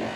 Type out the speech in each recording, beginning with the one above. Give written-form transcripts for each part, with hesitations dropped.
Hey,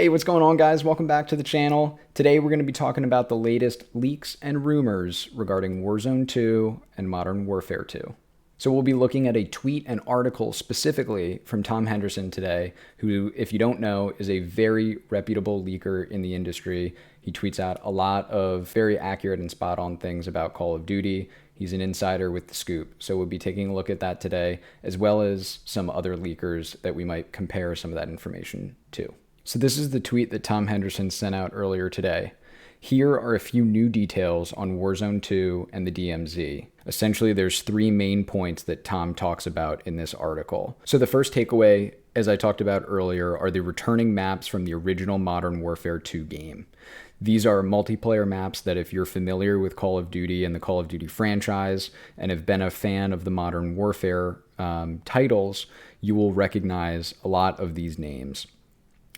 what's going on, guys? Welcome back to the channel. Today we're going to be talking about the latest leaks and rumors regarding Warzone 2 and Modern Warfare 2. So we'll be looking at a tweet and article specifically from Tom Henderson today, who, if you don't know, is a very reputable leaker in the industry. He tweets out a lot of very accurate and spot on things about Call of Duty. He's an insider with the scoop. So we'll be taking a look at that today, as well as some other leakers that we might compare some of that information to. So this is the tweet that Tom Henderson sent out earlier today. Here are a few new details on Warzone 2 and the DMZ. Essentially, there's three main points that Tom talks about in this article. So the first takeaway, as I talked about earlier, are the returning maps from the original Modern Warfare 2 game. These are multiplayer maps that, if you're familiar with Call of Duty and the Call of Duty franchise and have been a fan of the Modern Warfare titles, you will recognize a lot of these names.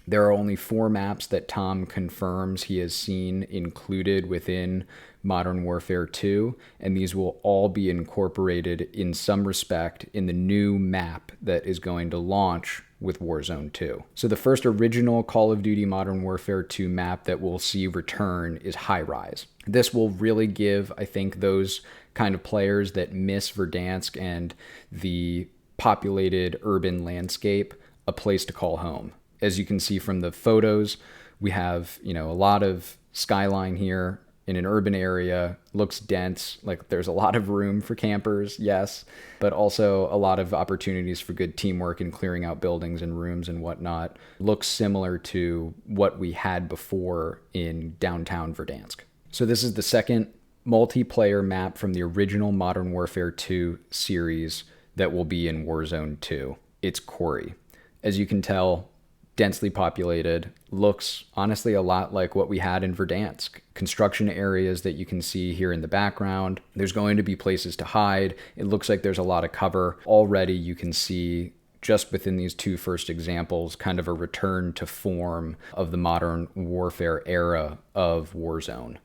There are only 4 maps that Tom confirms he has seen included within Modern Warfare 2, and these will all be incorporated in some respect in the new map that is going to launch with Warzone 2. So the first original Call of Duty Modern Warfare 2 map that we'll see return is High Rise. This will really give, I think, those kind of players that miss Verdansk and the populated urban landscape a place to call home. As you can see from the photos, we have, a lot of skyline here in an urban area. Looks dense, like there's a lot of room for campers, yes, but also a lot of opportunities for good teamwork and clearing out buildings and rooms and whatnot. Looks similar to what we had before in downtown Verdansk. So this is the second multiplayer map from the original Modern Warfare 2 series that will be in Warzone 2. It's Quarry. As you can tell, densely populated, looks honestly a lot like what we had in Verdansk. Construction areas that you can see here in the background. There's going to be places to hide. It looks like there's a lot of cover. Already you can see, just within these two first examples, kind of a return to form of the Modern Warfare era of Warzone,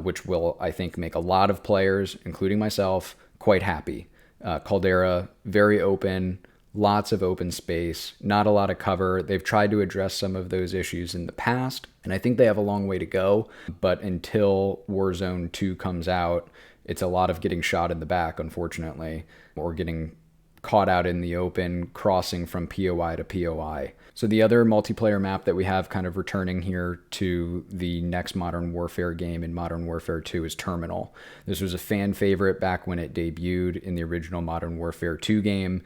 which will, I think, make a lot of players, including myself, quite happy. Caldera, very open, lots of open space, not a lot of cover. They've tried to address some of those issues in the past, and I think they have a long way to go. But until Warzone 2 comes out, it's a lot of getting shot in the back, unfortunately, or getting caught out in the open, crossing from POI to POI. So the other multiplayer map that we have kind of returning here to the next Modern Warfare game in Modern Warfare 2 is Terminal. This was a fan favorite back when it debuted in the original Modern Warfare 2 game.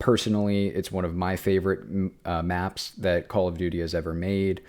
Personally, it's one of my favorite maps that Call of Duty has ever made.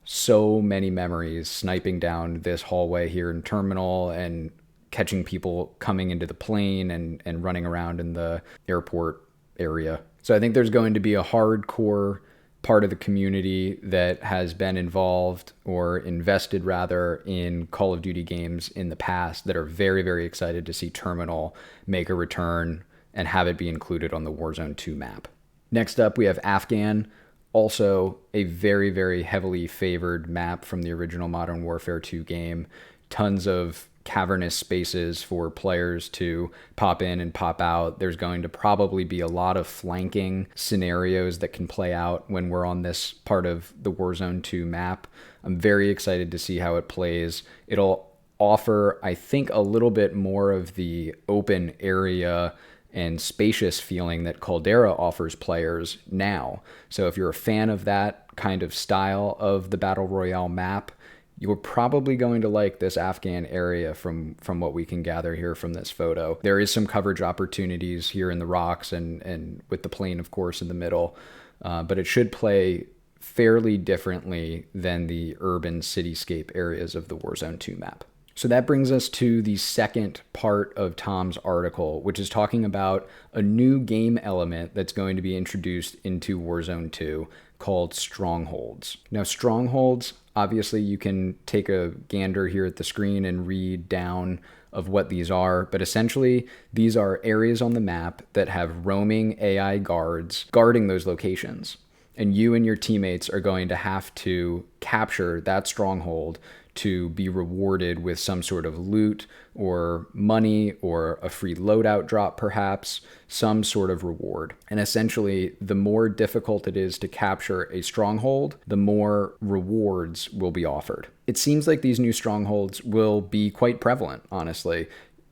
So many memories sniping down this hallway here in Terminal and catching people coming into the plane and running around in the airport area. So I think there's going to be a hardcore part of the community that has been involved or invested rather in Call of Duty games in the past that are very, very excited to see Terminal make a return and have it be included on the Warzone 2 map. Next up, we have Afghan, also a very, very heavily favored map from the original Modern Warfare 2 game. Tons of cavernous spaces for players to pop in and pop out. There's going to probably be a lot of flanking scenarios that can play out when we're on this part of the Warzone 2 map. I'm very excited to see how it plays. It'll offer, I think, a little bit more of the open area and spacious feeling that Caldera offers players now. So if you're a fan of that kind of style of the Battle Royale map, you're probably going to like this Afghan area from what we can gather here from this photo. There is some coverage opportunities here in the rocks and with the plane, of course, in the middle, but it should play fairly differently than the urban cityscape areas of the Warzone 2 map. So that brings us to the second part of Tom's article, which is talking about a new game element that's going to be introduced into Warzone 2 called Strongholds. Now, Strongholds, obviously you can take a gander here at the screen and read down of what these are, but essentially these are areas on the map that have roaming AI guards guarding those locations. And you and your teammates are going to have to capture that stronghold to be rewarded with some sort of loot or money or a free loadout drop, perhaps some sort of reward. And essentially, the more difficult it is to capture a stronghold, the more rewards will be offered. It seems like these new strongholds will be quite prevalent, honestly.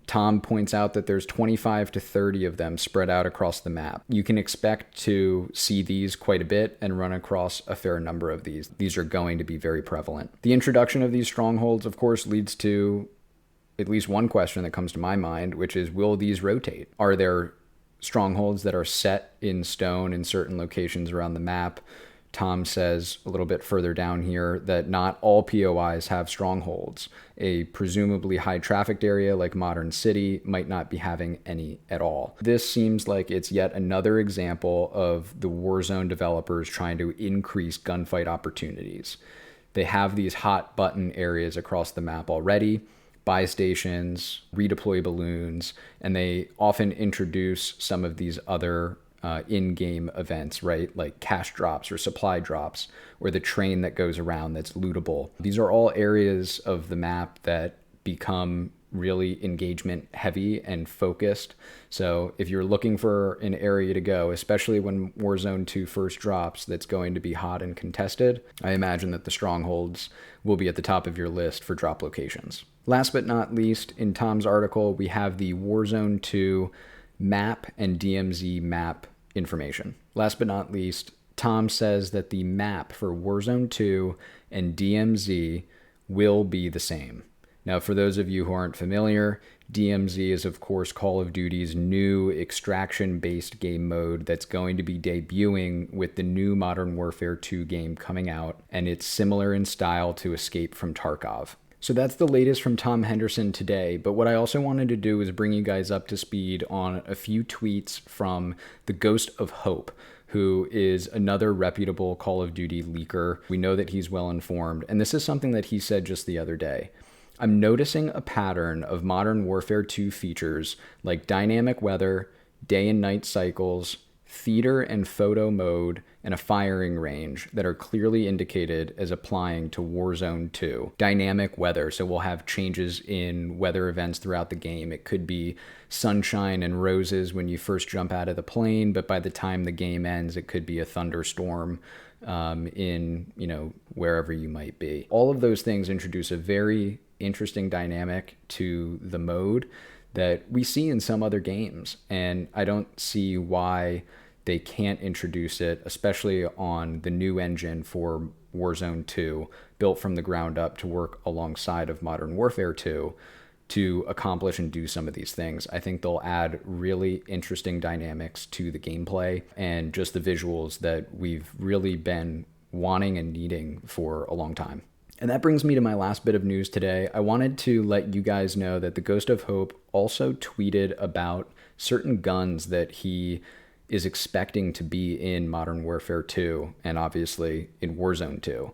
Tom points out that there's 25 to 30 of them spread out across the map. You can expect to see these quite a bit and run across a fair number of these. These are going to be very prevalent. The introduction of these strongholds, of course, leads to at least one question that comes to my mind, which is, will these rotate? Are there strongholds that are set in stone in certain locations around the map? Tom says a little bit further down here that not all POIs have strongholds. A presumably high trafficked area like Modern City might not be having any at all. This seems like it's yet another example of the Warzone developers trying to increase gunfight opportunities. They have these hot button areas across the map already, buy stations, redeploy balloons, and they often introduce some of these other in-game events, right? Like cash drops or supply drops, or the train that goes around that's lootable. These are all areas of the map that become really engagement heavy and focused. So if you're looking for an area to go, especially when Warzone 2 first drops, that's going to be hot and contested, I imagine that the strongholds will be at the top of your list for drop locations. Last but not least, in Tom's article, we have the Warzone 2 map and DMZ map information. Last but not least, Tom says that the map for Warzone 2 and DMZ will be the same. Now, for those of you who aren't familiar, DMZ is, of course, Call of Duty's new extraction-based game mode that's going to be debuting with the new Modern Warfare 2 game coming out, and it's similar in style to Escape from Tarkov. So that's the latest from Tom Henderson today, but what I also wanted to do is bring you guys up to speed on a few tweets from the Ghost of Hope, who is another reputable Call of Duty leaker. We know that he's well informed, and this is something that he said just the other day. I'm noticing a pattern of Modern Warfare 2 features like dynamic weather, day and night cycles, theater and photo mode, and a firing range that are clearly indicated as applying to Warzone 2. Dynamic weather, so we'll have changes in weather events throughout the game. It could be sunshine and roses when you first jump out of the plane, but by the time the game ends, it could be a thunderstorm in, wherever you might be. All of those things introduce a very interesting dynamic to the mode that we see in some other games, and I don't see why they can't introduce it, especially on the new engine for Warzone 2, built from the ground up to work alongside of Modern Warfare 2, to accomplish and do some of these things. I think they'll add really interesting dynamics to the gameplay and just the visuals that we've really been wanting and needing for a long time. And that brings me to my last bit of news today. I wanted to let you guys know that the Ghost of Hope also tweeted about certain guns that he is expecting to be in Modern Warfare 2 and obviously in Warzone 2.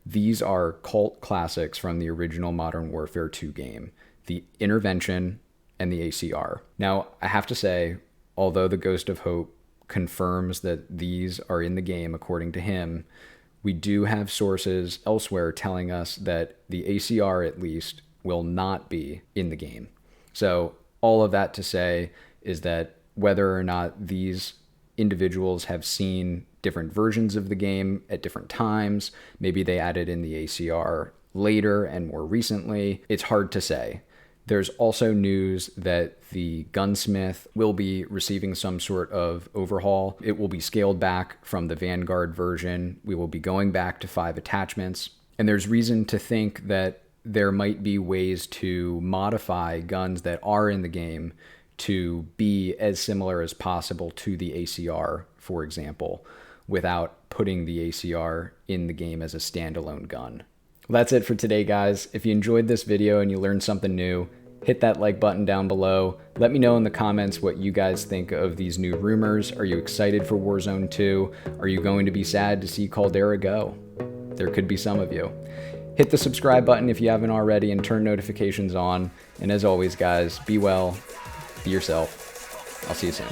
These are cult classics from the original Modern Warfare 2 game, the Intervention and the ACR. Now, I have to say, although the Ghost of Hope confirms that these are in the game according to him, we do have sources elsewhere telling us that the ACR, at least, will not be in the game. So all of that to say is that whether or not these individuals have seen different versions of the game at different times, maybe they added in the ACR later and more recently, it's hard to say. There's also news that the gunsmith will be receiving some sort of overhaul. It will be scaled back from the Vanguard version. We will be going back to 5 attachments. And there's reason to think that there might be ways to modify guns that are in the game to be as similar as possible to the ACR, for example, without putting the ACR in the game as a standalone gun. Well, that's it for today, guys. If you enjoyed this video and you learned something new, hit that like button down below. Let me know in the comments what you guys think of these new rumors. Are you excited for Warzone 2? Are you going to be sad to see Caldera go? There could be some of you. Hit Hit the subscribe button if you haven't already and turn notifications on. And as always, guys, be well, be yourself. I'll see you soon.